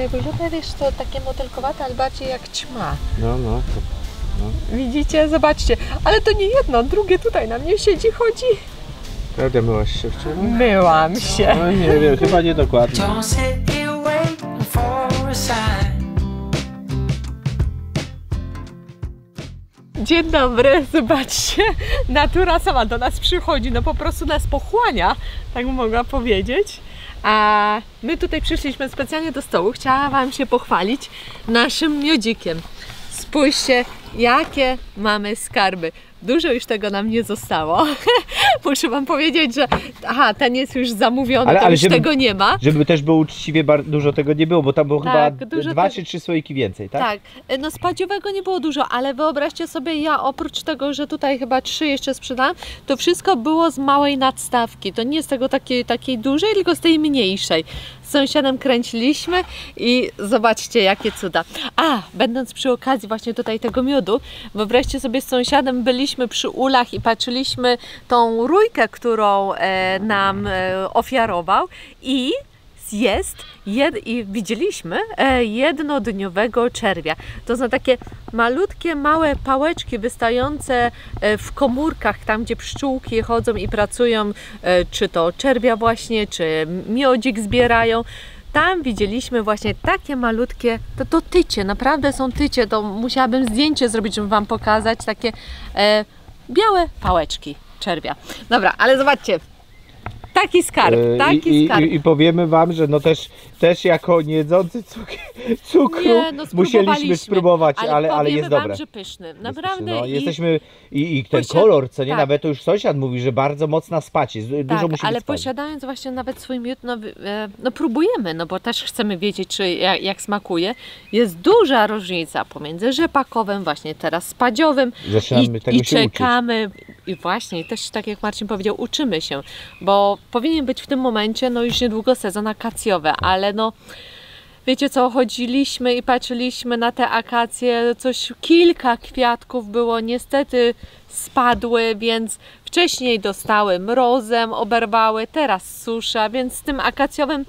wygląda, wiesz, to takie motylkowate, ale bardziej jak ćma. No. Widzicie? Zobaczcie. Ale to nie jedno, drugie tutaj na mnie siedzi, chodzi. Prawda, myłaś się wczoraj? Myłam się. No nie wiem, chyba nie dokładnie. Dzień dobry, zobaczcie, natura sama do nas przychodzi, no po prostu nas pochłania, tak bym mogła powiedzieć. A my tutaj przyszliśmy specjalnie do stołu, chciałam Wam się pochwalić naszym miodzikiem. Spójrzcie, jakie mamy skarby. Dużo już tego nam nie zostało. Muszę Wam powiedzieć, że ten jest już zamówiony, ale już tego nie ma. Żeby też było uczciwie, dużo tego nie było, bo tam było chyba 2 czy 3 słoiki więcej, tak? Tak, no spadziowego nie było dużo, ale wyobraźcie sobie, ja oprócz tego, że tutaj chyba 3 jeszcze sprzedałam, to wszystko było z małej nadstawki. To nie z tego takiej dużej, tylko z tej mniejszej. Z sąsiadem kręciliśmy i zobaczcie, jakie cuda. Będąc przy okazji właśnie tutaj tego miodu, wyobraźcie sobie, z sąsiadem byliśmy przy ulach i patrzyliśmy tą rójkę, którą nam ofiarował i widzieliśmy jednodniowego czerwia. To są takie malutkie, małe pałeczki wystające w komórkach, tam gdzie pszczółki chodzą i pracują, czy to czerwia właśnie, czy miodzik zbierają. Tam widzieliśmy właśnie takie malutkie, to tycie, naprawdę są tycie, to musiałabym zdjęcie zrobić, żeby Wam pokazać, takie białe pałeczki czerwia. Dobra, ale zobaczcie, taki skarb, skarb. I powiemy Wam, że no też jako niejedzący cukru musieliśmy spróbować, ale jest dobre. Wam, że pyszny, naprawdę. No, jesteśmy i ten kolor, co nie, nawet to już sąsiad mówi, że bardzo mocna spać jest, dużo musi ale być spać. Posiadając właśnie nawet swój miód, no próbujemy, no bo też chcemy wiedzieć, czy jak smakuje. Jest duża różnica pomiędzy rzepakowym, właśnie teraz spadziowym i czekamy. I właśnie, też tak jak Marcin powiedział, uczymy się, bo powinien być w tym momencie, no już niedługo sezon akacjowy, ale no wiecie co, chodziliśmy i patrzyliśmy na te akacje, kilka kwiatków było, niestety spadły, więc wcześniej dostały mrozem, oberwały, teraz susza, więc z tym akacjowym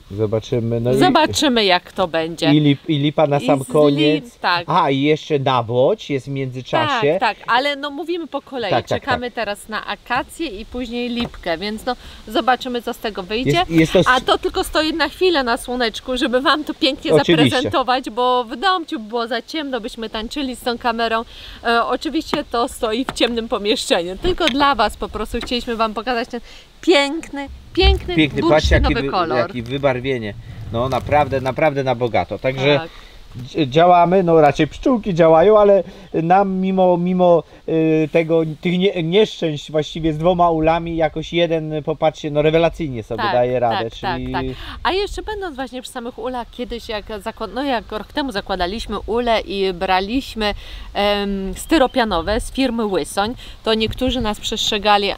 zobaczymy jak to będzie. I lipa na sam koniec. Tak. I jeszcze nawłoć jest w międzyczasie. Tak, ale no mówimy po kolei. Czekamy teraz na akację i później lipkę, więc no zobaczymy co z tego wyjdzie. A to tylko stoi na chwilę na słoneczku, żeby Wam to pięknie zaprezentować, bo w domciu było za ciemno, byśmy tańczyli z tą kamerą. Oczywiście to stoi w ciemnym pomieszczeniu. Tylko dla Was po prostu chcieliśmy Wam pokazać ten piękny bursztynowy kolor. Jakie wybarwienie. No naprawdę na bogato. Także działamy, no raczej pszczółki działają, ale nam mimo tych nieszczęść właściwie z 2 ulami jakoś jeden, popatrzcie, no rewelacyjnie sobie daje radę. Tak. A jeszcze będąc właśnie przy samych ulach, kiedyś jak rok temu zakładaliśmy ule i braliśmy styropianowe z firmy Łysoń, to niektórzy nas przestrzegali,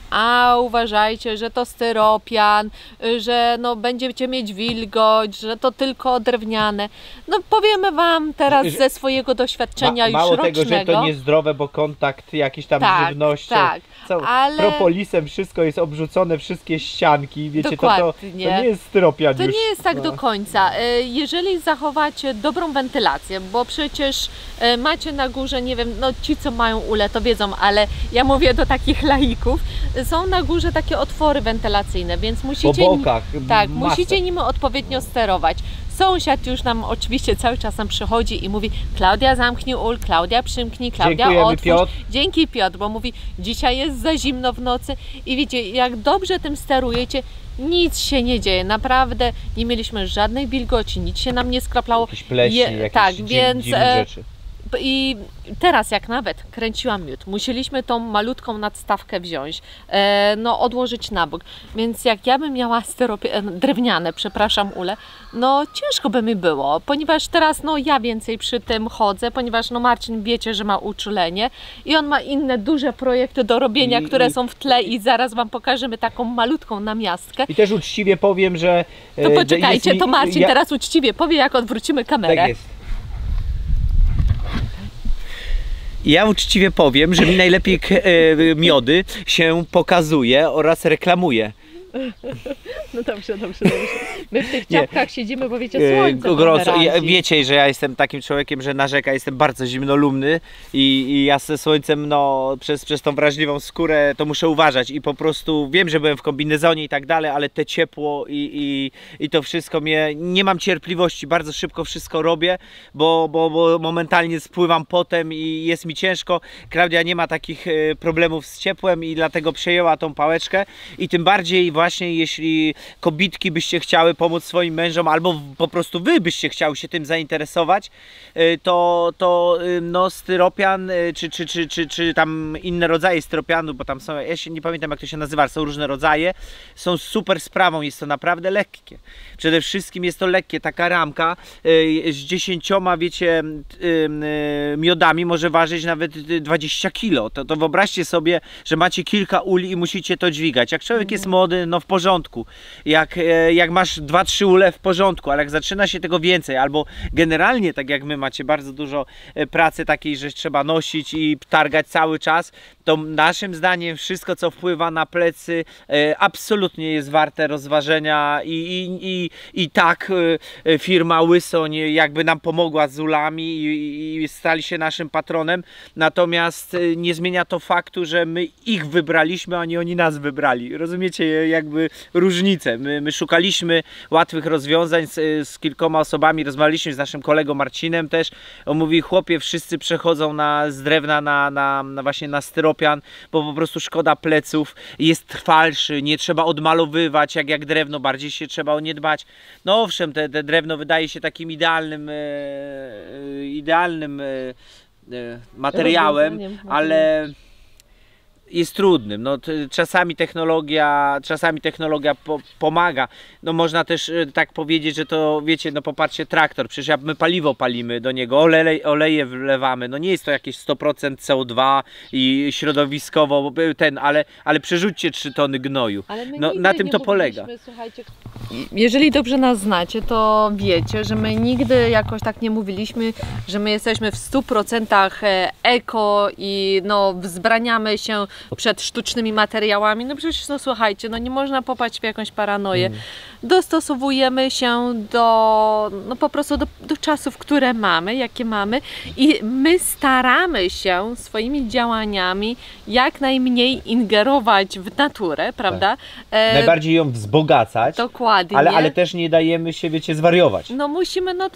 uważajcie, że to styropian, że no będziecie mieć wilgoć, że to tylko drewniane. No powiemy Wam teraz ze swojego doświadczenia już mało rocznego. Tego, że to niezdrowe, bo kontakt jakiś tam z żywnością. Ale propolisem wszystko jest obrzucone, wszystkie ścianki, wiecie, to nie jest styropian to już. Nie jest tak do końca. Jeżeli zachowacie dobrą wentylację, bo przecież macie na górze, nie wiem, no ci co mają ule to wiedzą, ale ja mówię do takich laików, są na górze takie otwory wentylacyjne, więc musicie, po bokach, musicie nim odpowiednio sterować. Sąsiad już nam oczywiście cały czas przychodzi i mówi: Klaudia, zamknij ul, Klaudia, przymknij, Klaudia, otwórz. Piotr. Dzięki, Piotr, bo mówi: dzisiaj jest za zimno w nocy i wiecie, jak dobrze tym sterujecie, nic się nie dzieje, naprawdę nie mieliśmy żadnej wilgoci, nic się nam nie skraplało. Jakieś pleśni, dziwne rzeczy. I teraz jak nawet kręciłam miód, musieliśmy tą malutką nadstawkę wziąć, odłożyć na bok, więc jak ja bym miała drewniane, ule, no ciężko by mi było, ponieważ teraz ja więcej przy tym chodzę, ponieważ Marcin wiecie, że ma uczulenie i on ma inne duże projekty do robienia, które są w tle i zaraz Wam pokażemy taką malutką namiastkę. I też uczciwie powiem, że... To poczekajcie, to Marcin teraz uczciwie powie, jak odwrócimy kamerę. Tak jest. Ja uczciwie powiem, że mi najlepiej miody się pokazuje oraz reklamuje. No dobrze. My w tych czapkach siedzimy, bo wiecie, słońce gorąco. Wiecie, że ja jestem takim człowiekiem, że narzeka, jestem bardzo zimnolubny i ja ze słońcem, no, przez tą wrażliwą skórę to muszę uważać i po prostu wiem, że byłem w kombinezonie i tak dalej, ale te ciepło i to wszystko mnie, nie mam cierpliwości, bardzo szybko wszystko robię, bo momentalnie spływam potem i jest mi ciężko. Klaudia nie ma takich problemów z ciepłem i dlatego przejęła tą pałeczkę i tym bardziej właśnie jeśli kobitki byście chciały pomóc swoim mężom albo po prostu wy byście chciały się tym zainteresować, to no styropian czy tam inne rodzaje styropianu, bo tam są, ja się nie pamiętam jak to się nazywa, są różne rodzaje, są super sprawą, jest to naprawdę lekkie. Przede wszystkim jest to lekkie, taka ramka z 10, wiecie, miodami może ważyć nawet 20 kg. To wyobraźcie sobie, że macie kilka uli i musicie to dźwigać. Jak człowiek jest młody, no w porządku. Jak masz 2-3 ule, w porządku, ale jak zaczyna się tego więcej, albo generalnie, tak jak my macie bardzo dużo pracy takiej, że trzeba nosić i targać cały czas, to naszym zdaniem wszystko, co wpływa na plecy, absolutnie jest warte rozważenia i tak firma Łysoń jakby nam pomogła z ulami i stali się naszym patronem, natomiast nie zmienia to faktu, że my ich wybraliśmy, a nie oni nas wybrali. Rozumiecie jakby różnicę. My szukaliśmy łatwych rozwiązań z kilkoma osobami, rozmawialiśmy z naszym kolegą Marcinem też. On mówi, chłopie, wszyscy przechodzą z drewna właśnie na styropian, bo po prostu szkoda pleców, jest trwalszy, nie trzeba odmalowywać jak drewno, bardziej się trzeba o nie dbać. No owszem, te drewno wydaje się takim idealnym materiałem, ale jest trudnym. No, czasami technologia pomaga. No, można też tak powiedzieć, że to, wiecie, no popatrzcie, traktor, przecież my paliwo palimy do niego, oleje wlewamy, no nie jest to jakieś 100% CO2 i środowiskowo ale przerzućcie 3 tony gnoju. No, na tym to polega. Słuchajcie, jeżeli dobrze nas znacie, to wiecie, że my nigdy jakoś tak nie mówiliśmy, że my jesteśmy w 100% eko i no wzbraniamy się przed sztucznymi materiałami. No przecież, no słuchajcie, no nie można popaść w jakąś paranoję. Dostosowujemy się no po prostu do czasów, które mamy, jakie mamy i my staramy się swoimi działaniami jak najmniej ingerować w naturę, prawda? Tak. Najbardziej ją wzbogacać. Dokładnie. Ale też nie dajemy się, wiecie, zwariować. No musimy, no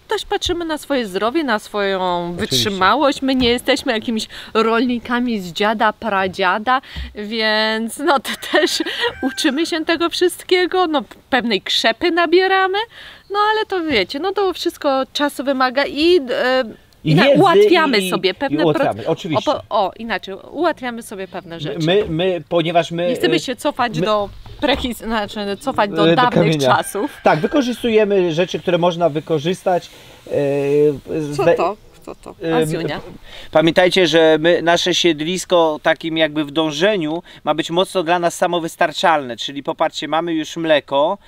też patrzymy na swoje zdrowie, na swoją wytrzymałość. My nie jesteśmy jakimiś rolnikami z dziada, pradziada, więc no to też uczymy się tego wszystkiego, no pewnej krzepy nabieramy, no ale to wiecie, no to wszystko czasu wymaga i ułatwiamy sobie pewne oczywiście. Inaczej, ułatwiamy sobie pewne rzeczy. Ponieważ my nie chcemy się cofać do dawnych czasów. Tak, wykorzystujemy rzeczy, które można wykorzystać. Co to? Azjunia. Pamiętajcie, że nasze siedlisko takim jakby w dążeniu ma być mocno dla nas samowystarczalne, czyli popatrzcie, mamy już mleko,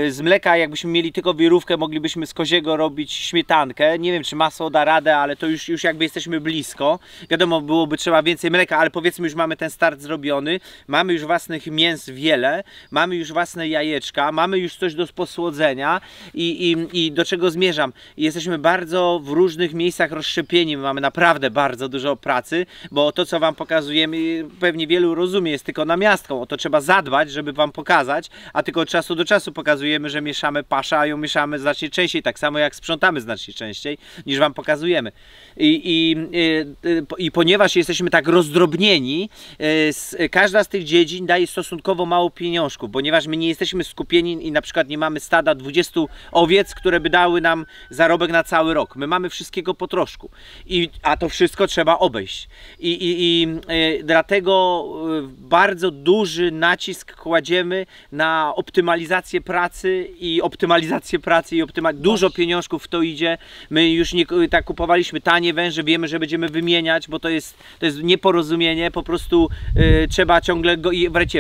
z mleka jakbyśmy mieli tylko wirówkę, moglibyśmy z koziego robić śmietankę, nie wiem czy masło da radę, ale to już jakby jesteśmy blisko, wiadomo byłoby trzeba więcej mleka, ale powiedzmy już mamy ten start zrobiony, mamy już własnych mięs wiele, mamy już własne jajeczka, mamy już coś do posłodzenia i do czego zmierzam, jesteśmy bardzo w różnych miejscach rozszczepieni, mamy naprawdę bardzo dużo pracy, bo to co wam pokazujemy pewnie wielu rozumie, jest tylko namiastką, o to trzeba zadbać, żeby wam pokazać, a tylko od czasu do czasu pokazujemy, że mieszamy paszę, a ją mieszamy znacznie częściej, tak samo jak sprzątamy znacznie częściej niż wam pokazujemy. I ponieważ jesteśmy tak rozdrobnieni, każda z tych dziedzin daje stosunkowo mało pieniążków, ponieważ my nie jesteśmy skupieni i na przykład nie mamy stada 20 owiec, które by dały nam zarobek na cały rok. My mamy wszystkiego po troszku, a to wszystko trzeba obejść. Dlatego bardzo duży nacisk kładziemy na optymalizację pracy dużo pieniążków w to idzie. My już nie tak kupowaliśmy tanie węże, wiemy, że będziemy wymieniać, bo to jest nieporozumienie, po prostu trzeba ciągle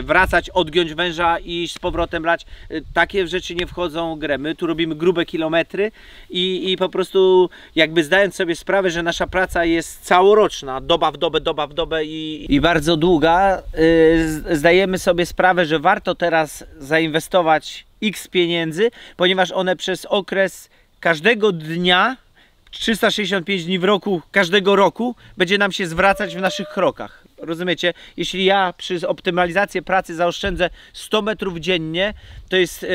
wracać, odgiąć węża i z powrotem brać. Takie rzeczy nie wchodzą w grę. My tu robimy grube kilometry i po prostu jakby zdając sobie sobie sprawę, że nasza praca jest całoroczna, doba w dobę i bardzo długa. Zdajemy sobie sprawę, że warto teraz zainwestować X pieniędzy, ponieważ one przez okres każdego dnia, 365 dni w roku, każdego roku, będzie nam się zwracać w naszych krokach. Rozumiecie? Jeśli ja przy optymalizacji pracy zaoszczędzę 100 metrów dziennie, to jest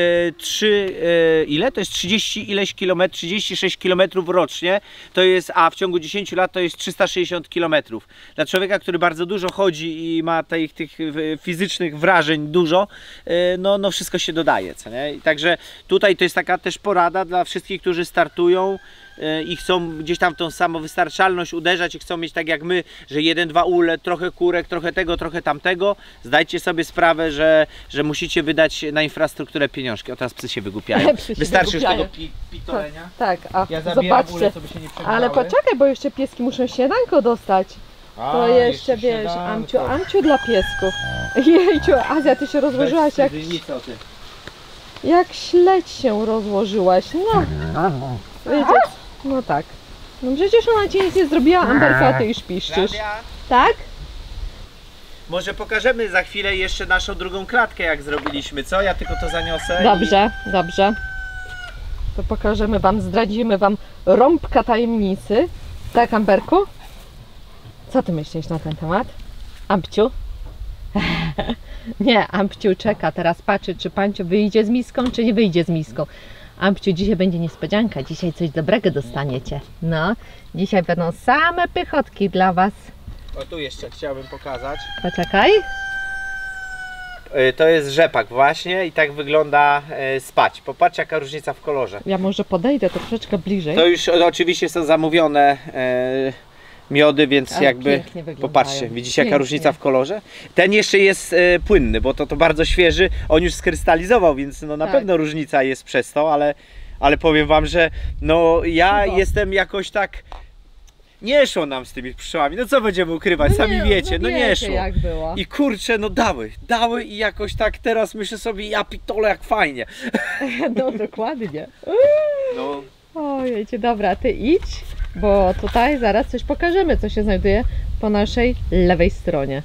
ile? To jest 30 ileś kilometrów, 36 kilometrów rocznie, to jest, a w ciągu 10 lat to jest 360 kilometrów. Dla człowieka, który bardzo dużo chodzi i ma tych fizycznych wrażeń dużo, no wszystko się dodaje, co nie? I także tutaj to jest taka też porada dla wszystkich, którzy startują i chcą gdzieś tam w tą samowystarczalność uderzać i chcą mieć tak jak my, że 1-2 ule, trochę kurek, trochę tego, trochę tamtego. Zdajcie sobie sprawę, że musicie wydać na infrastrukturę pieniążki. O, teraz psy się wygłupiają. Wystarczy już tego pitolenia. Tak, a ja zabieram zobaczcie, ule, żeby się nie przegrzały. ale poczekaj, bo jeszcze pieski muszą śniadanko dostać. To jeszcze wiesz, Amciu dla piesków. Jejciu, Azja, ty się rozłożyłaś jak śledź się rozłożyłaś, no. Wiecie, no tak. No przecież ona ci nic nie zrobiła, Amberka, a ty już piszczysz. Tak? Może pokażemy za chwilę jeszcze naszą drugą klatkę, jak zrobiliśmy, co? Ja tylko to zaniosę. Dobrze, dobrze. To pokażemy wam, zdradzimy wam rąbka tajemnicy. Tak, Amberku? Co ty myślisz na ten temat? Ampciu? Nie, Ampciu czeka, teraz patrzy, czy Pancio wyjdzie z miską, czy nie wyjdzie z miską. Ampciu, dzisiaj będzie niespodzianka, dzisiaj coś dobrego dostaniecie. No, dzisiaj będą same pychotki dla was. O, tu jeszcze chciałbym pokazać. Poczekaj. To jest rzepak właśnie i tak wygląda spać. Popatrzcie, jaka różnica w kolorze. Ja może podejdę troszeczkę bliżej. To już oczywiście są zamówione miody, więc ale jakby popatrzcie, widzicie jaka różnica w kolorze? Ten jeszcze jest płynny, bo to bardzo świeży, on już skrystalizował, więc no na pewno różnica jest przez to, ale powiem wam, że no ja jestem jakoś tak, nie szło nam z tymi pszczołami, no co będziemy ukrywać, sami wiecie, no nie szło. Jak było. I kurczę, no dały i jakoś tak teraz myślę sobie, ja pitole jak fajnie. No dokładnie. No. Ojejcie, dobra, ty idź, bo tutaj zaraz coś pokażemy, co się znajduje po naszej lewej stronie.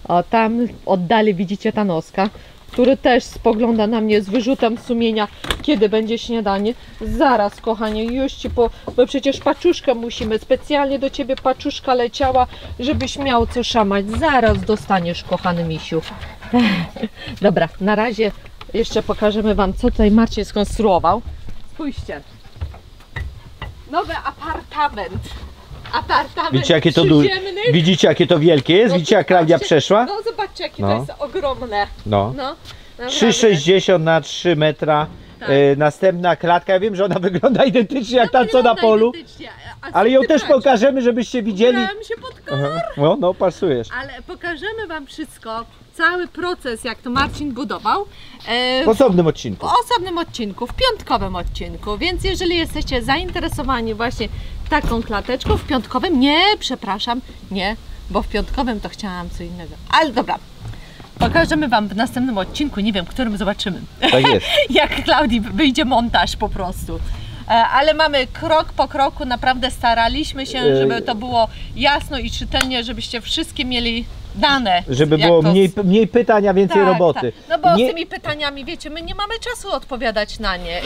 O, tam oddali widzicie Tanoska, który też spogląda na mnie z wyrzutem sumienia, kiedy będzie śniadanie. Zaraz, kochanie, już ci bo przecież paczuszkę musimy, specjalnie do ciebie paczuszka leciała, żebyś miał co szamać. Zaraz dostaniesz, kochany misiu. Dobra, na razie jeszcze pokażemy wam, co tutaj Marcin skonstruował. Spójrzcie. Nowy apartament. Widzicie jakie to widzicie jakie to wielkie jest? No, widzicie jak Klaudia przeszła? No zobaczcie jakie to jest ogromne. No. 3,60 na 3 metra. Tak. Następna klatka, ja wiem, że ona wygląda identycznie jak ta co na polu. Ale ją też pokażemy, żebyście widzieli. Się pod kolor. No pasujesz. Ale pokażemy wam wszystko, cały proces jak to Marcin budował. W osobnym odcinku. W osobnym odcinku, w piątkowym odcinku. Więc jeżeli jesteście zainteresowani właśnie taką klateczką, w piątkowym, nie, bo w piątkowym to chciałam co innego. Ale dobra. Pokażemy wam w następnym odcinku, nie wiem, którym zobaczymy. Tak jest. Jak Klaudii wyjdzie montaż po prostu. Ale mamy krok po kroku, naprawdę staraliśmy się, żeby to było jasno i czytelnie, żebyście wszystkie mieli dane. Żeby było mniej pytań, a więcej roboty. Tak. No bo z tymi pytaniami, wiecie, my nie mamy czasu odpowiadać na nie.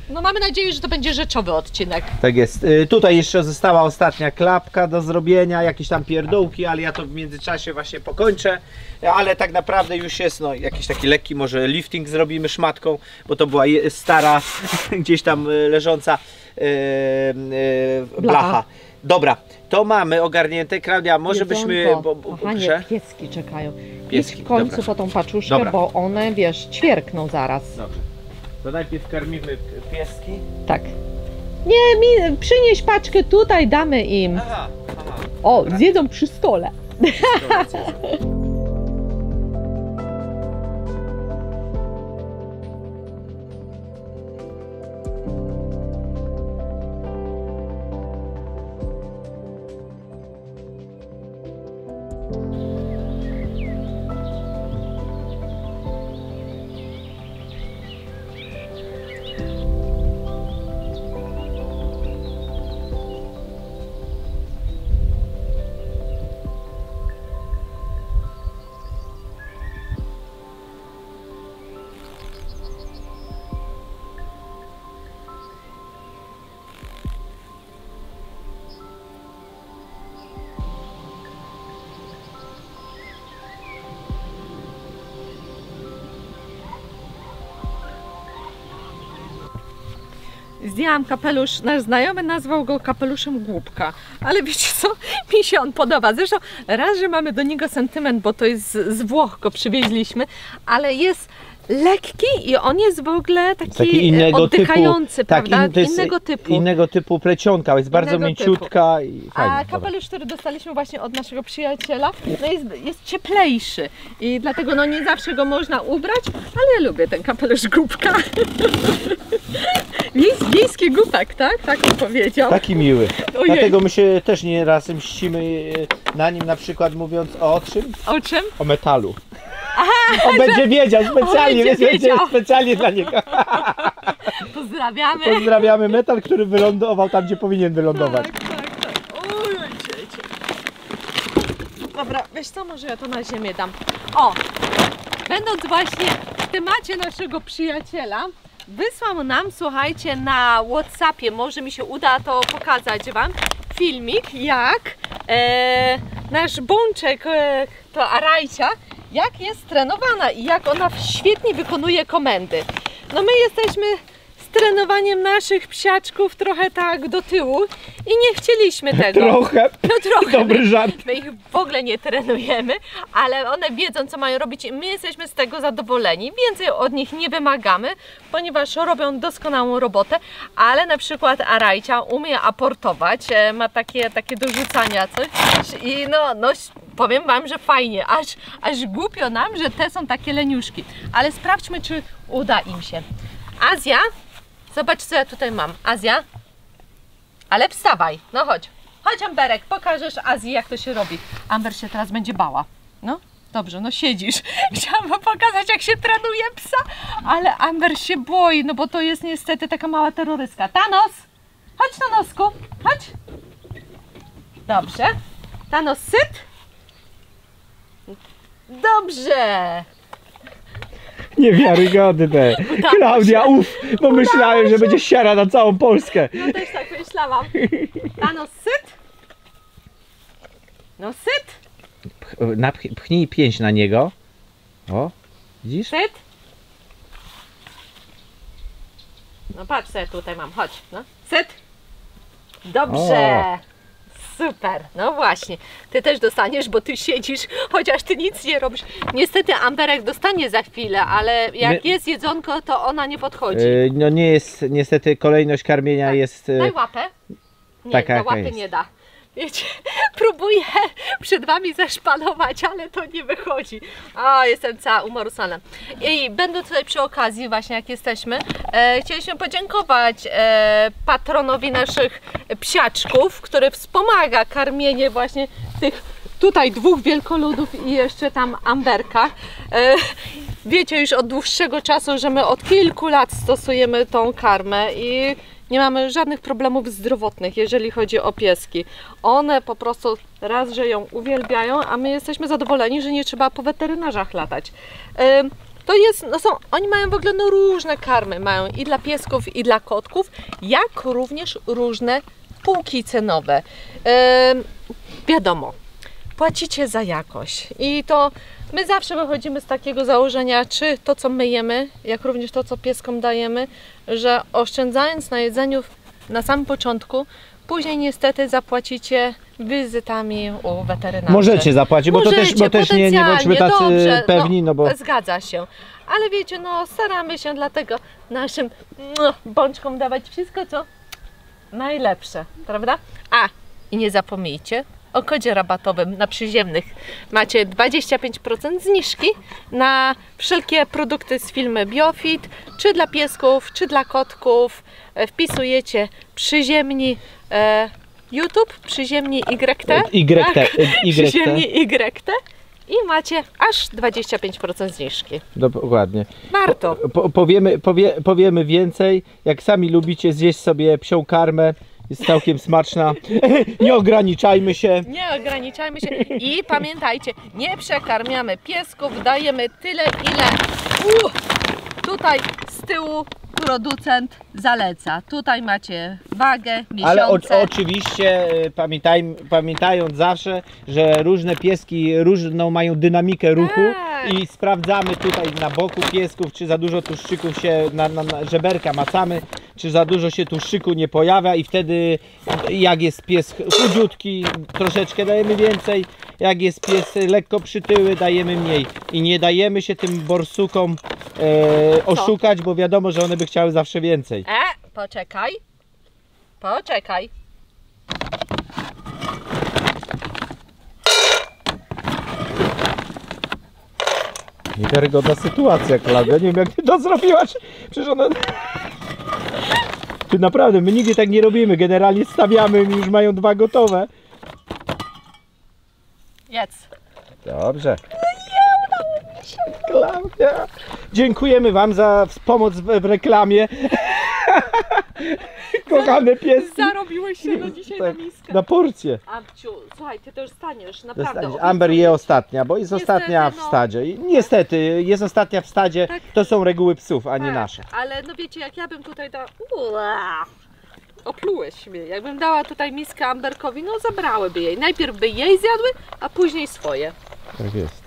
No mamy nadzieję, że to będzie rzeczowy odcinek. Tak jest. Tutaj jeszcze została ostatnia klapka do zrobienia, jakieś tam pierdółki, ale ja to w międzyczasie właśnie pokończę. Ale tak naprawdę już jest jakiś taki lekki, może lifting zrobimy szmatką, bo to była stara, gdzieś tam leżąca blacha. Dobra, to mamy ogarnięte. Klaudia, może byśmy... Kochanie, pieski czekają. Pieski w końcu dobra. Po tą paczuszkę, dobra. Bo one, wiesz, ćwierkną zaraz. Dobrze. To najpierw karmimy pieski. Tak. Nie, przynieś paczkę tutaj, damy im. Aha. O, dobra. Zjedzą przy stole. zdjęłam kapelusz, nasz znajomy nazwał go kapeluszem głupka, ale wiecie co, mi się on podoba. Zresztą raz, że mamy do niego sentyment, bo to jest z Włoch, go przywieźliśmy, ale jest lekki i on jest w ogóle taki oddychający, typu, prawda? Innego typu plecionka, jest bardzo mięciutka i fajna. A kapelusz, który dostaliśmy właśnie od naszego przyjaciela, no jest cieplejszy i dlatego no nie zawsze go można ubrać, ale ja lubię ten kapelusz głupka. Wiejski głupek, tak? Tak on powiedział. Taki miły. Ojej. Dlatego my się też nieraz mścimy na nim, na przykład mówiąc o czym? O czym? O metalu. Aha, on będzie wiedział specjalnie, będzie specjalnie dla niego. Pozdrawiamy. Pozdrawiamy metal, który wylądował tam, gdzie powinien wylądować. Tak. Oj, dobra, wiesz co, może ja to na ziemię dam. O, będąc właśnie w temacie naszego przyjaciela, wysłał nam, słuchajcie, na WhatsAppie, może mi się uda to pokazać wam, filmik, jak nasz bączek, to Arajcia, jak jest trenowana i jak ona świetnie wykonuje komendy. No my jesteśmy z trenowaniem naszych psiaczków trochę tak do tyłu i nie chcieliśmy tego. Trochę. Dobry żart. My ich w ogóle nie trenujemy, ale one wiedzą, co mają robić i my jesteśmy z tego zadowoleni. Więcej od nich nie wymagamy, ponieważ robią doskonałą robotę, ale na przykład Arajcia umie aportować, ma takie do rzucania coś i no powiem wam, że fajnie, aż głupio nam, że te są takie leniuszki, ale sprawdźmy, czy uda im się. Azja, zobacz, co ja tutaj mam. Azja, ale wstawaj, no chodź Amberek, pokażesz Azji, jak to się robi. Amber się teraz będzie bała. No dobrze, no siedzisz. Chciałam wam pokazać, jak się trenuje psa, ale Amber się boi, no bo to jest niestety taka mała terrorystka. Thanos, chodź Thanosku, chodź. Dobrze, Thanos syt. Dobrze! Niewiarygodne! Klaudia, bo myślałem, że będzie siara na całą Polskę. Ja też tak myślałam. Thanos syt? No syt! Pchnij pięść na niego. O, widzisz? Syt? No patrz sobie, tutaj mam, chodź. No. Syt! Dobrze! O. Super, no właśnie, ty też dostaniesz, bo ty siedzisz, chociaż ty nic nie robisz. Niestety Amberek dostanie za chwilę, ale jak jest jedzonko, to ona nie podchodzi. No nie jest, niestety kolejność karmienia tak. jest... Daj łapę. Nie, taka na łapy jest. nie da. Wiecie, próbuję przed wami zaszpanować, ale to nie wychodzi. O, jestem cała umarusana. I będąc tutaj przy okazji, właśnie jak jesteśmy, chcieliśmy podziękować patronowi naszych psiaczków, który wspomaga karmienie właśnie tych tutaj dwóch wielkoludów i jeszcze tam Amberka. Wiecie już od dłuższego czasu, że my od kilku lat stosujemy tą karmę i nie mamy żadnych problemów zdrowotnych, jeżeli chodzi o pieski. One po prostu raz, że ją uwielbiają, a my jesteśmy zadowoleni, że nie trzeba po weterynarzach latać. To jest, oni mają w ogóle różne karmy, mają i dla piesków, i dla kotków, jak również różne półki cenowe. Wiadomo, płacicie za jakość i to my zawsze wychodzimy z takiego założenia, czy to, co my jemy, jak również to, co pieskom dajemy, że oszczędzając na jedzeniu na samym początku, później niestety zapłacicie wizytami u weterynarzy. Możecie zapłacić, bo też nie bądźmy tacy dobrze, pewni, no bo... Zgadza się. Ale wiecie, staramy się dlatego naszym bączkom dawać wszystko, co najlepsze, prawda? I nie zapomnijcie o kodzie rabatowym na przyziemnych. Macie 25% zniżki na wszelkie produkty z firmy Biofit, czy dla piesków, czy dla kotków. Wpisujecie przyziemni YouTube, przyziemni przyziemni YT i macie aż 25% zniżki. Dokładnie. Warto. Powiemy więcej. Jak sami lubicie zjeść sobie psią karmę, jest całkiem smaczna. Nie ograniczajmy się. Nie ograniczajmy się i pamiętajcie, nie przekarmiamy piesków, dajemy tyle, ile tutaj z tyłu producent zaleca. Tutaj macie wagę, miesiące. Ale oczywiście pamiętając zawsze, że różne pieski różną mają dynamikę ruchu Tak. I sprawdzamy tutaj na boku piesków, czy za dużo tłuszczyków się na żeberka macamy, czy za dużo się tłuszczyku nie pojawia i wtedy jak jest pies chudziutki, troszeczkę dajemy więcej, jak jest pies lekko przytyły, dajemy mniej. I nie dajemy się tym borsukom oszukać, bo wiadomo, że one by chciały zawsze więcej. Poczekaj. Poczekaj. Niewiarygodna sytuacja, Klaudia. Nie wiem, jak ty to zrobiłaś. Przecież one... Ty naprawdę, my nigdy tak nie robimy. Generalnie stawiamy, już mają 2 gotowe. Jedz. Dobrze. Klaudia. Dziękujemy wam za pomoc w reklamie. Kochane pieski. Zarobiłeś się na dzisiaj Tak, na miskę. na porcję. Abciu, słuchaj, ty to już staniesz, naprawdę. Amber je ostatnia, bo jest Niestety, ostatnia w no. stadzie. I niestety, jest ostatnia w stadzie. Tak. To są reguły psów, a nie Tak, nasze. ale no wiecie, jak ja bym tutaj dała... Oplułeś mnie. Jakbym dała tutaj miskę Amberkowi, no zabrałyby jej. Najpierw by jej zjadły, a później swoje. Tak jest.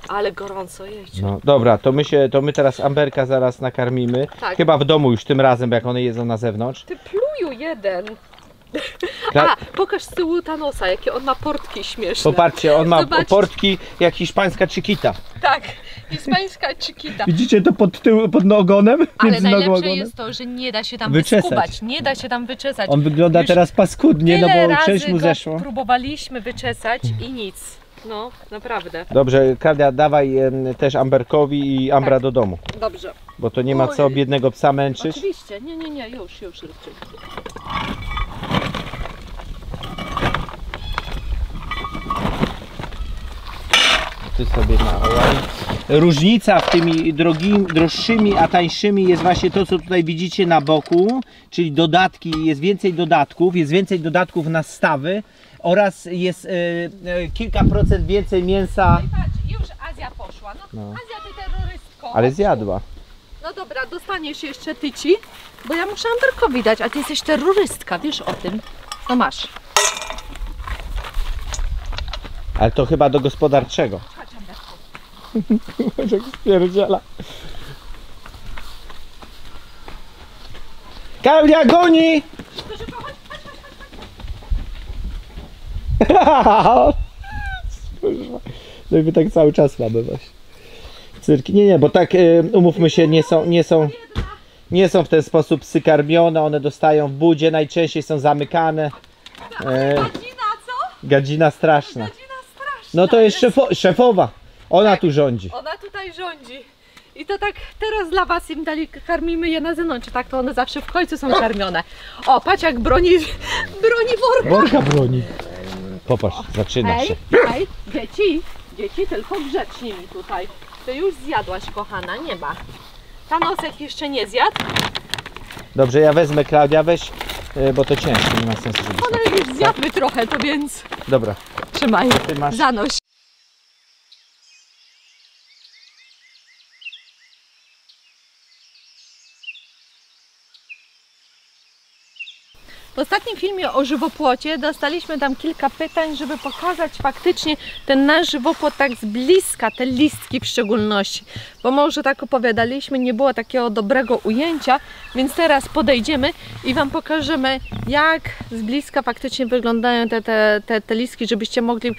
Ale gorąco jeździ. No dobra, to my teraz Amberka zaraz nakarmimy. Tak. Chyba w domu już tym razem, jak one jedzą na zewnątrz. Ty pluju jeden. Kla- Pokaż z tyłu Thanosa, jakie on ma portki śmieszne. Popatrzcie, on ma Zobaczcie. portki jak hiszpańska Chiquita. Tak, hiszpańska Chiquita. Widzicie to pod ogonem? Ale Między nogą najlepsze ogonem? jest to, że nie da się tam Wyczesać. wyskubać, nie da się tam wyczesać. On wygląda Już teraz paskudnie, no tyle bo razy część mu go zeszło. próbowaliśmy wyczesać i nic. No, naprawdę. Dobrze, Klaudia, dawaj też Amberkowi i Ambra Tak. do domu. Dobrze. Bo to nie ma co Oj. biednego psa męczyć. Oczywiście, nie, już. Ty sobie nałaj. Różnica w tymi droższymi a tańszymi jest właśnie to, co tutaj widzicie na boku, czyli dodatki, jest więcej dodatków na stawy oraz jest kilka procent więcej mięsa. No i patrz, już Azja poszła. No. Azja, ty terrorystko. Ale zjadła. No dobra, dostaniesz jeszcze tyci, bo ja muszę Amberkowi dać, a ty jesteś terrorystka, wiesz o tym. No masz. Ale to chyba do gospodarczego. Chodź, Amberku. Jak spierdziela. Klaudia goni! No i my tak cały czas mamy właśnie. Cyrki. Nie, bo tak umówmy się, nie są w ten sposób psy karmione, one dostają w budzie, najczęściej są zamykane. Gadzina, co? Gadzina straszna. Gadzina straszna. No to jest szefowa. Ona tu rządzi. Ona tutaj rządzi. I to tak teraz dla was im dali, karmimy je na zewnątrz, tak to one zawsze w końcu są karmione. O, patrz jak broni worka. Worka broni. Popatrz, zaczyna się. Ej, dzieci tylko grzecznie mi tutaj. Ty już zjadłaś, kochana, nie ma. Thanosek jeszcze nie zjadł. Dobrze, ja wezmę, Klaudia, weź, bo to ciężko, nie ma sensu, żebyś One tak- już zjadły trochę, to więc Dobra, trzymaj, ty masz. zanoś. W ostatnim filmie o żywopłocie dostaliśmy tam kilka pytań, żeby pokazać faktycznie ten nasz żywopłot tak z bliska, te listki w szczególności. Bo może tak opowiadaliśmy, nie było takiego dobrego ujęcia, więc teraz podejdziemy i wam pokażemy, jak z bliska faktycznie wyglądają te listki, żebyście mogli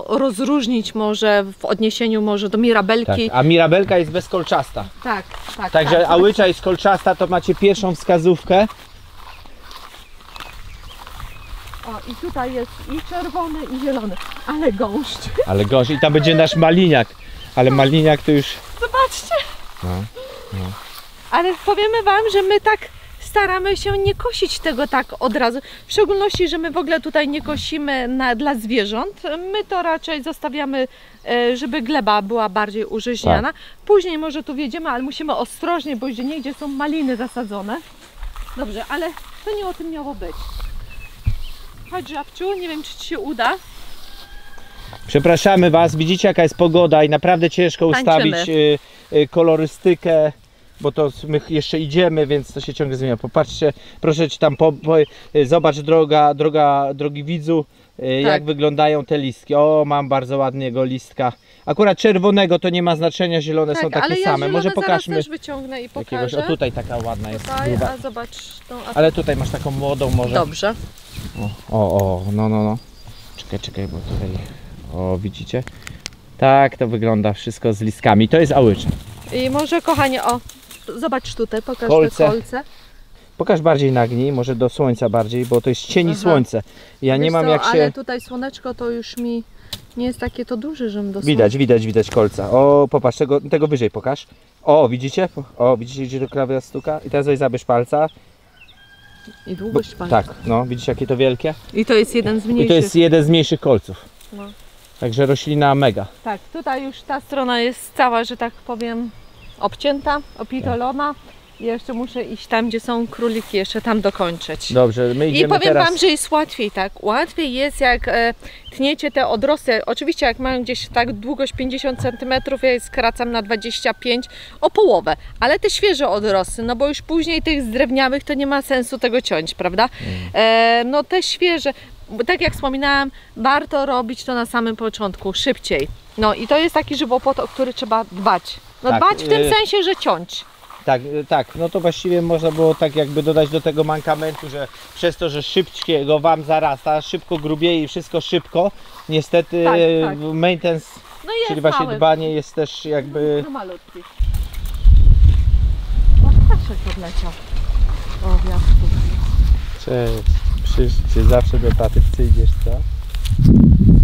rozróżnić może w odniesieniu może do mirabelki. Tak, a mirabelka jest bezkolczasta. Tak. Także a łycza jest kolczasta, to macie pierwszą wskazówkę. O, i tutaj jest i czerwony, i zielony, ale gąszcz. Ale gorzej, i tam będzie nasz maliniak. Ale maliniak to już... Zobaczcie. No. Ale powiemy wam, że my tak staramy się nie kosić tego tak od razu. W szczególności, że my w ogóle tutaj nie kosimy dla zwierząt. My to raczej zostawiamy, żeby gleba była bardziej użyźniana. Później może tu wjedziemy, ale musimy ostrożnie, bo gdzie niegdzie są maliny zasadzone. Dobrze, ale to nie o tym miało być. Chodź, Żabciu, nie wiem, czy ci się uda. Przepraszamy was, widzicie jaka jest pogoda i naprawdę ciężko ustawić kolorystykę bo to my jeszcze idziemy, więc to się ciągle zmienia. Popatrzcie, proszę Cię tam, zobacz drogi widzu, jak wyglądają te listki. O, mam bardzo ładnego listka. Akurat czerwonego to nie ma znaczenia, zielone są takie ale ja same. Może pokażmy. Też wyciągnę i pokażę. O, tutaj taka ładna jest. Tutaj, a zobacz tą. Ale tutaj masz taką młodą może. Dobrze. No. Czekaj, bo tutaj. O, widzicie? Tak to wygląda wszystko z listkami. To jest ałycza. I może, kochanie, o, zobacz tutaj, pokaż Kolce. te kolce. Pokaż bardziej nagnij, może do słońca bardziej, bo to jest cień i słońce. Ja nie mam jak się... Ale tutaj słoneczko to już mi nie jest takie to duże, żebym do Widać kolca. O, popatrz, tego wyżej pokaż. O, widzicie? O, widzicie, gdzie to klawia stuka? I teraz weź zabierz palca. I długość palca. Tak, no, widzicie jakie to wielkie? I to jest jeden z mniejszych. I to jest jeden z mniejszych kolców. No. Także roślina mega. Tak, tutaj już ta strona jest cała, że tak powiem, obcięta, opitolona. I jeszcze muszę iść tam, gdzie są króliki, jeszcze tam dokończyć. Dobrze, my idziemy I powiem teraz... Wam, że jest łatwiej, tak? Łatwiej jest, jak tniecie te odrosty. Oczywiście jak mają gdzieś tak długość 50 cm, ja je skracam na 25, o połowę. Ale te świeże odrosty, no bo już później tych zdrewniałych to nie ma sensu tego ciąć, prawda? No te świeże, tak jak wspominałam, warto robić to na samym początku, szybciej. No i to jest taki żywopłot, o który trzeba dbać. No Tak, dbać w tym sensie, że ciąć. Tak, no to właściwie można było tak jakby dodać do tego mankamentu, że przez to, że szybciego Wam zarasta, szybko grubieje i wszystko szybko, niestety tak. maintenance, No jest czyli właśnie mały. dbanie jest też jakby... No malutki. O, ptaszek odleciał. O, wiatru. Cześć, zawsze do taty przyjdziesz, co?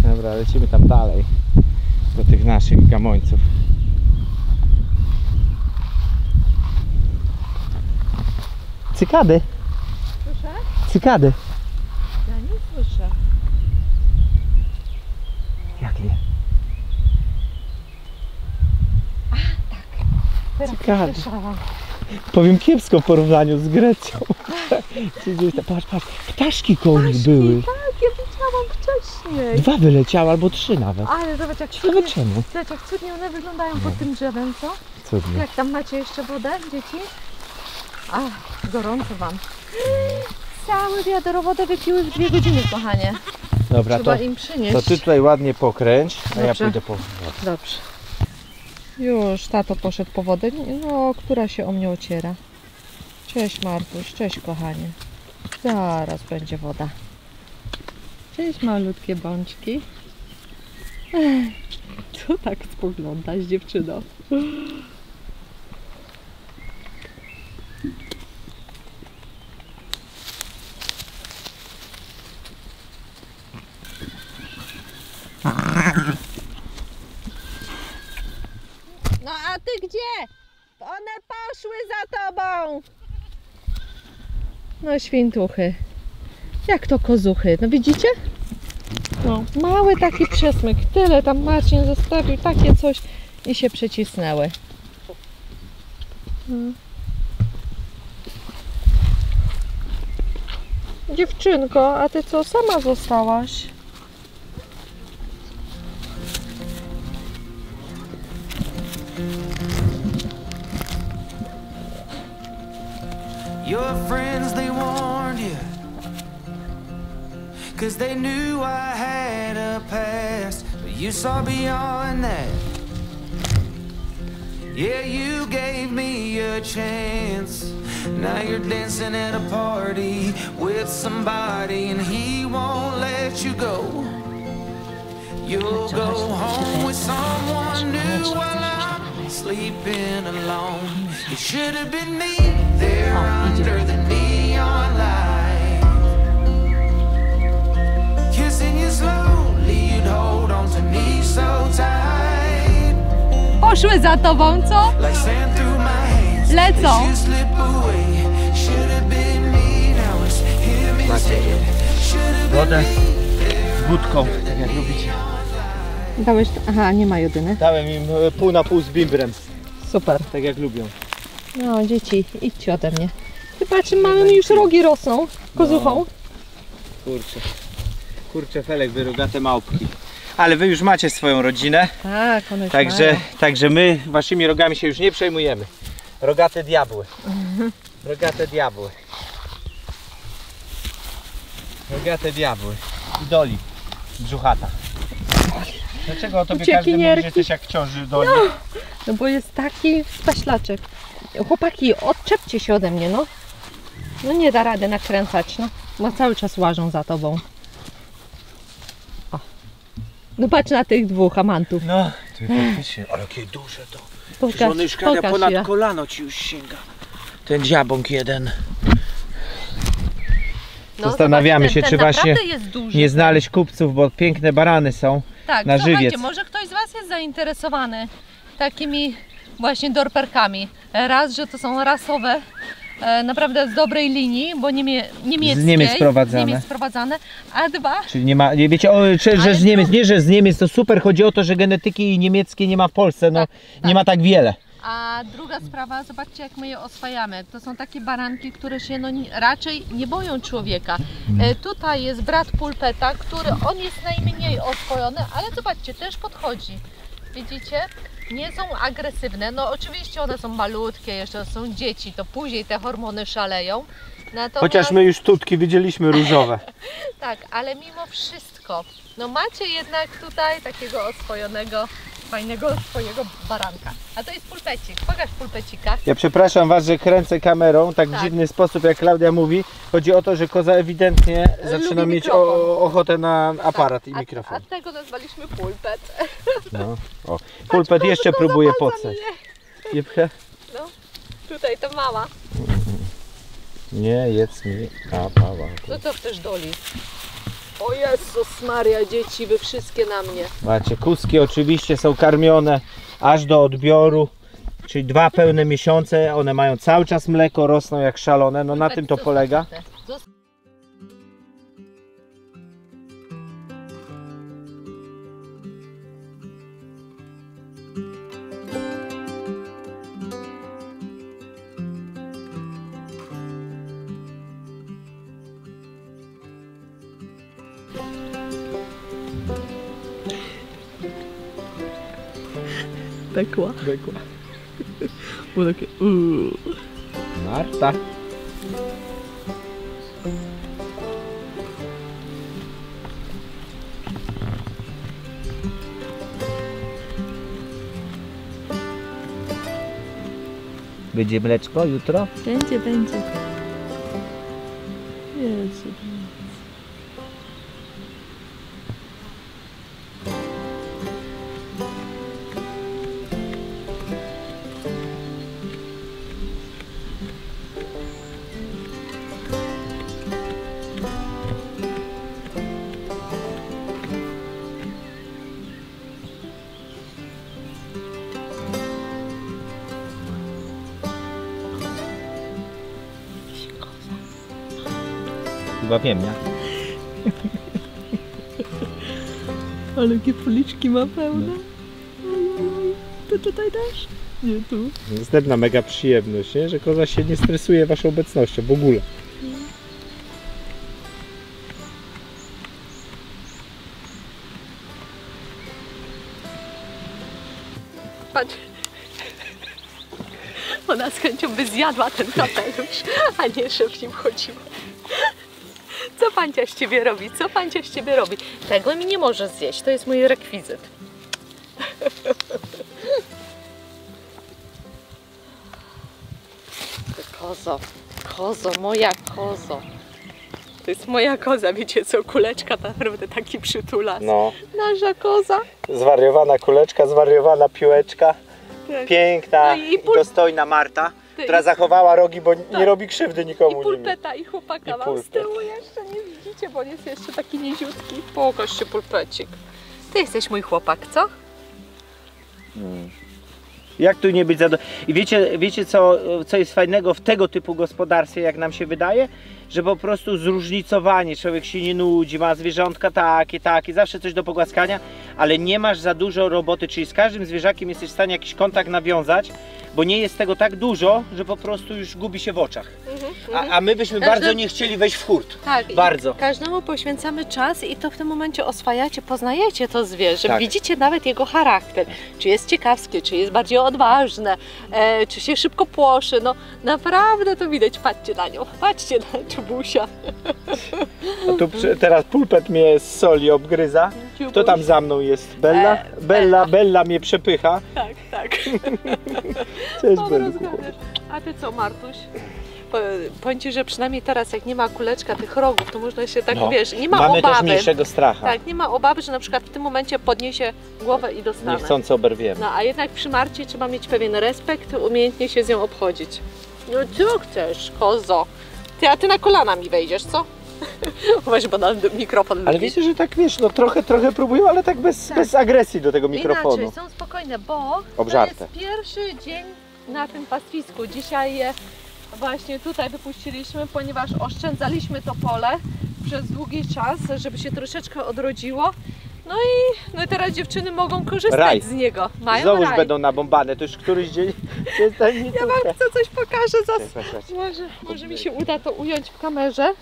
Dobra, lecimy tam dalej, do tych naszych gamońców. Cykady. Słyszę? Cykady. Ja nie słyszę. Jak nie? Teraz Cykady. słyszałam. Powiem kiepsko w porównaniu z Grecją. Patrz, ptaszki koło nich były. Tak, ja widziałam wcześniej. 2 wyleciały, albo 3 nawet. Ale zobacz jak Ciekawe cudnie, czemu. zobacz, jak cudnie one wyglądają pod tym drzewem, co? Cudnie. Jak tam macie jeszcze wodę, dzieci? Ach, gorąco Wam. Cały wiadro wodę wypiły w 2 godziny, kochanie. Dobra, Trzeba im przynieść. to ty tutaj ładnie pokręć, a ja Dobrze. pójdę po wodę. Dobrze. Już tato poszedł po wodę, no, która się o mnie ociera. Cześć Martuś, cześć kochanie. Zaraz będzie woda. Cześć malutkie bączki. Co tak spoglądasz, dziewczyno? No a ty gdzie? One poszły za tobą. No świntuchy. Jak to kozuchy? No widzicie? No, mały taki przesmyk. Tyle tam Marcin zostawił, takie coś i się przycisnęły. Dziewczynko, a ty co, sama zostałaś? Your friends, they warned you, 'cause they knew I had a past, but you saw beyond that. Yeah, you gave me a chance. Now you're dancing at a party with somebody and he won't let you go. You'll go home with someone new while I'm sleeping alone. It should have been me there under the neon light, kissing you slowly, you'd hold on to me so tight. Poszły za tobą, co? Like sand through my hands. Lecą. As you slip away. Should have been me, now it's him instead. Should have been Wodę me. z wódką, tak jak lubicie. Dałeś... Aha, nie ma jodyny. Dałem im pół na pół z bimbrem, Super. tak jak lubią. No dzieci, idźcie ode mnie. Ty patrz, mamy już rogi rosną kozuchą. Kurczę Felek, wy rogate małpki. Ale wy już macie swoją rodzinę, Tak, one już także my waszymi rogami się już nie przejmujemy. Rogate diabły. Rogate diabły. Rogate diabły. Idoli. Brzuchata. Dlaczego o tobie każdy mówi, że jesteś jak w ciąży doli? No bo jest taki spaślaczek. Chłopaki, odczepcie się ode mnie, no. No nie da rady nakręcać, no. Bo cały czas łażą za tobą. O. No patrz na tych dwóch amantów. No, ty faktycznie. Ale jakie duże to. Przecież one już ponad kolano ci już sięga. Ten dziabąk jeden. No, Zastanawiamy się, ten czy właśnie jest duży. nie znaleźć kupców, bo piękne barany są Tak, na żywiec. słuchajcie, może ktoś z Was jest zainteresowany takimi właśnie dorperkami. Raz, że to są rasowe, naprawdę z dobrej linii, bo niemieckiej, Z Niemiec sprowadzane, a dwa, Czyli nie ma, nie wiecie, że z Niemiec, nie że z Niemiec to super, chodzi o to, że genetyki niemieckiej nie ma w Polsce, no nie ma tak wiele. a druga sprawa, zobaczcie jak my je oswajamy. To są takie baranki, które się raczej nie boją człowieka. Tutaj jest brat pulpeta, który on jest najmniej oswojony, ale zobaczcie, też podchodzi. Widzicie? Nie są agresywne. No oczywiście one są malutkie, jeszcze są dzieci, to później te hormony szaleją. Natomiast... Chociaż my już tutki widzieliśmy różowe. Tak, ale mimo wszystko, no macie jednak tutaj takiego oswojonego, fajnego swojego baranka. A to jest pulpecik. Pokaż pulpecika. Ja przepraszam Was, że kręcę kamerą tak w Tak. dziwny sposób, jak Klaudia mówi. Chodzi o to, że koza ewidentnie zaczyna mieć mikrofon. ochotę na aparat i A mikrofon. tego nazwaliśmy pulpet. No. O. Pulpet jeszcze próbuje pocać. Nie pchę? No, tutaj to mała. Nie, jedz mi. A, pała. No co chcesz doli? O Jezus Maria, dzieci, wy wszystkie na mnie. Macie, kuski oczywiście są karmione aż do odbioru, czyli 2 pełne miesiące, one mają cały czas mleko, rosną jak szalone, no na tym to polega. Bekła. Bekła. Było takie Marta. Będzie mleczko jutro? Będzie. Jezu. Chyba wiem, nie? Ale jakie policzki ma pełne. To tutaj też? Nie tu. Następna mega przyjemność, nie? Że koza się nie stresuje Waszą obecnością w ogóle. Patrz. Ona z chęcią by zjadła ten kapelusz, a nie, że w nim chodziła. Co pancia z ciebie robi? Co pancia z ciebie robi? Tego mi nie może zjeść, to jest mój rekwizyt. Kozo, moja kozo. To jest moja koza, wiecie co, kuleczka naprawdę taki przytulas. No. Nasza koza. Zwariowana kuleczka, zwariowana piłeczka. Tak. Piękna No i i dostojna Marta, Ty- która zachowała rogi, bo nie Tak. robi krzywdy nikomu. I pulpeta, i chłopaka I mam z pulpet. tyłu jeszcze, nie widzicie, bo on jest jeszcze taki niziutki. Pokaż się pulpecik. Ty jesteś mój chłopak, co? Jak tu nie być zadowolonym? I wiecie co jest fajnego w tego typu gospodarstwie, jak nam się wydaje? Że po prostu zróżnicowanie, człowiek się nie nudzi, ma zwierzątka takie, zawsze coś do pogłaskania, ale nie masz za dużo roboty, czyli z każdym zwierzakiem jesteś w stanie jakiś kontakt nawiązać, bo nie jest tego tak dużo, że po prostu już gubi się w oczach. A my byśmy bardzo nie chcieli wejść w hurt. Tak, bardzo. Każdemu poświęcamy czas i to w tym momencie oswajacie, poznajecie to zwierzę, Tak. widzicie nawet jego charakter, czy jest ciekawskie, czy jest bardziej odważne, czy się szybko płoszy, no naprawdę to widać, patrzcie na nią, patrzcie na czubusia. A tu teraz pulpet mnie z soli obgryza. Kto tam za mną jest? Bella? Bella mnie przepycha. Tak, tak. Cześć, No, Belluku. a ty co, Martuś? Powiem Ci, że przynajmniej teraz jak nie ma kuleczka tych rogów, to można się tak, No, wiesz, nie ma mamy obawy. też mniejszego stracha. Tak, nie ma obawy, że na przykład w tym momencie podniesie głowę i dostanę. Niechcący oberwiemy. No a jednak przy Marcie trzeba mieć pewien respekt, umiejętnie się z nią obchodzić. No co chcesz, kozo? Ty na kolana mi wejdziesz, co? Uważaj, bo na mikrofon Ale lubi. wiecie, że tak wiesz, no trochę próbują, ale tak bez agresji do tego mikrofonu. Inaczej, są spokojne, bo Obżarte. to jest pierwszy dzień na tym pastwisku. Dzisiaj je właśnie tutaj wypuściliśmy, ponieważ oszczędzaliśmy to pole przez długi czas, żeby się troszeczkę odrodziło. No i teraz dziewczyny mogą korzystać Raj. z niego. Mają Znowuż raj. będą nabombane, to już któryś dzień. Ja wam chcę coś pokażę, może mi się uda to ująć w kamerze.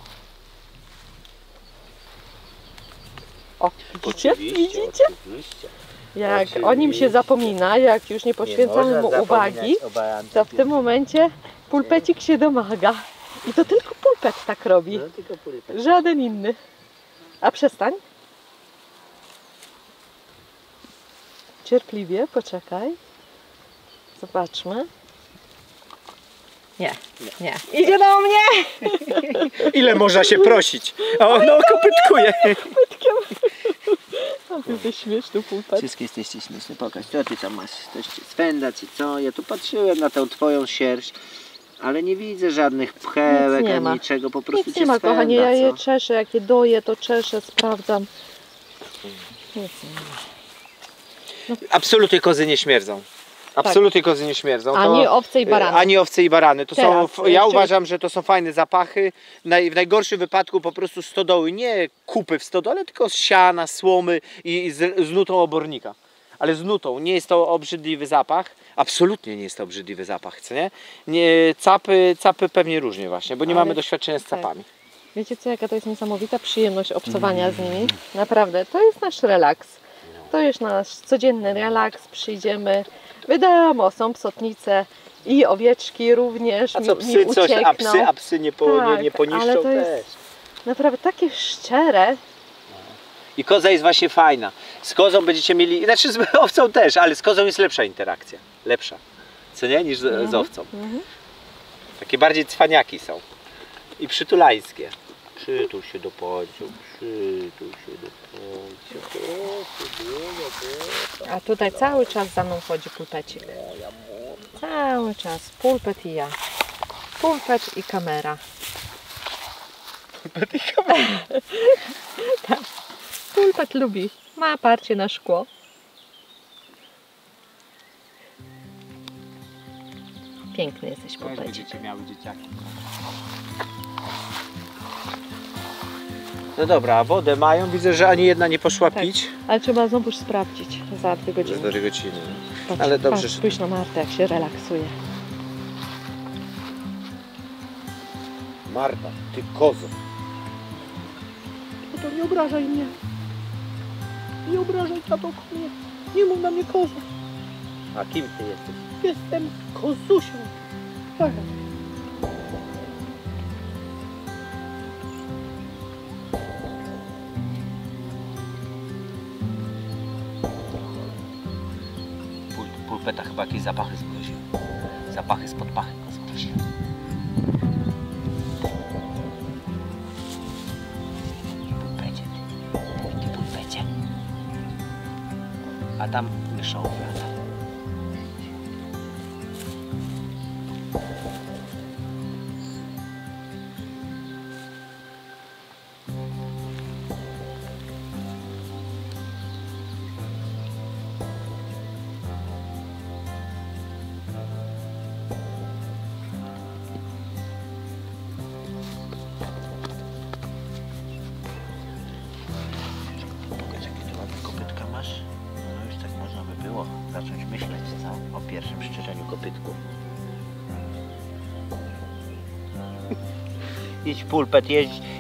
O, widzicie? Widzicie? Jak o nim się zapomina, jak już nie poświęcamy mu uwagi, to w tym momencie pulpecik się domaga. I to tylko pulpet tak robi, żaden inny. A przestań. Cierpliwie, poczekaj. Zobaczmy. Nie. Idzie do mnie! Ile można się prosić? A ono kopytkuje. A ty jesteś śmieszny pulpet. Wszystkie jesteście śmieszne. Pokaż, co ty tam masz? Coś ci swędza, czy co? Ja tu patrzyłem na tą twoją sierść, ale nie widzę żadnych pchełek Nic nie ani ma. niczego, po prostu Nic cię nie ma, swędza, kochanie, ja je co? czeszę, jak je doję, to czeszę, sprawdzam. Nic nie ma. Absolutnie kozy nie śmierdzą. Absolutnie kozy nie śmierdzą. Ani owce i barany. Ani owce i barany. To Teraz, są, ja jeszcze- uważam, że to są fajne zapachy. W najgorszym wypadku po prostu stodoły. Nie kupy w stodole, tylko z siana, słomy i z nutą obornika. Ale z nutą. Nie jest to obrzydliwy zapach. Absolutnie nie jest to obrzydliwy zapach, co nie? Capy pewnie różnie właśnie, bo nie Ale- mamy doświadczenia z tak. capami. Wiecie co, jaka to jest niesamowita przyjemność obcowania z nimi? Naprawdę, to jest nasz relaks. To jest nasz codzienny relaks, przyjdziemy. Wiadomo, są psotnice i owieczki również A co mi psy coś, uciekną. a psy nie Tak, poniszczą ale to też. jest naprawdę takie szczere. I koza jest właśnie fajna. Z kozą będziecie mieli, znaczy z owcą też, ale z kozą jest lepsza interakcja. Lepsza. Co nie? Niż z owcą. Takie bardziej cwaniaki są. I przytulańskie. Przytul się do pociąg, przytul się do pociąg. A tutaj cały czas za mną chodzi pulpecik. Cały czas. Pulpet i ja. Pulpet i kamera. Pulpet i kamera. Tak. Pulpet lubi. Ma parcie na szkło. Piękny jesteś, pulpecik. Będziecie miały dzieciaki. No dobra, a wodę mają. Widzę, że ani jedna nie poszła Tak. pić. Ale trzeba znowuż sprawdzić za 2 godziny. Za 4 godziny. Patrz, Ale dobrze, patrz, że- spójrz na Martę, jak się relaksuje. Marta, ty kozo. No to nie obrażaj mnie. Nie obrażaj tato mnie. Nie mów na mnie koza. A kim ty jesteś? Jestem kozusią. Tak. Pulpeta chyba jakieś zapachy zmroził. Zapachy spod pachy go zmroził. Pulpecie. Ty pulpecie. A tam myszoł lata. Pokaż, jakie tu ładne kopytka masz. pierwszym szczerzeniu kopytku. Idź pulpet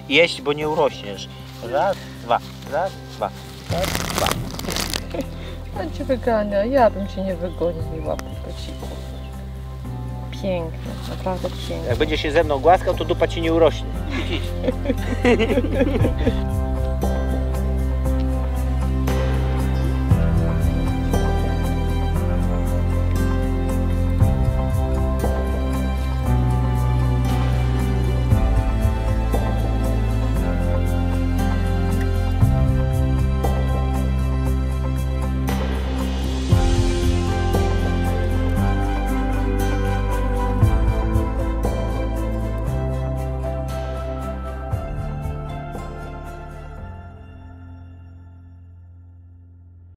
jeść, bo nie urośniesz. Raz, dwa, raz, dwa, raz, dwa. On cię wygania, ja bym cię nie wygoniła, pulpeciku. Piękny, naprawdę piękny. Jak będzie się ze mną głaskał, to dupa ci nie urośnie. Idź.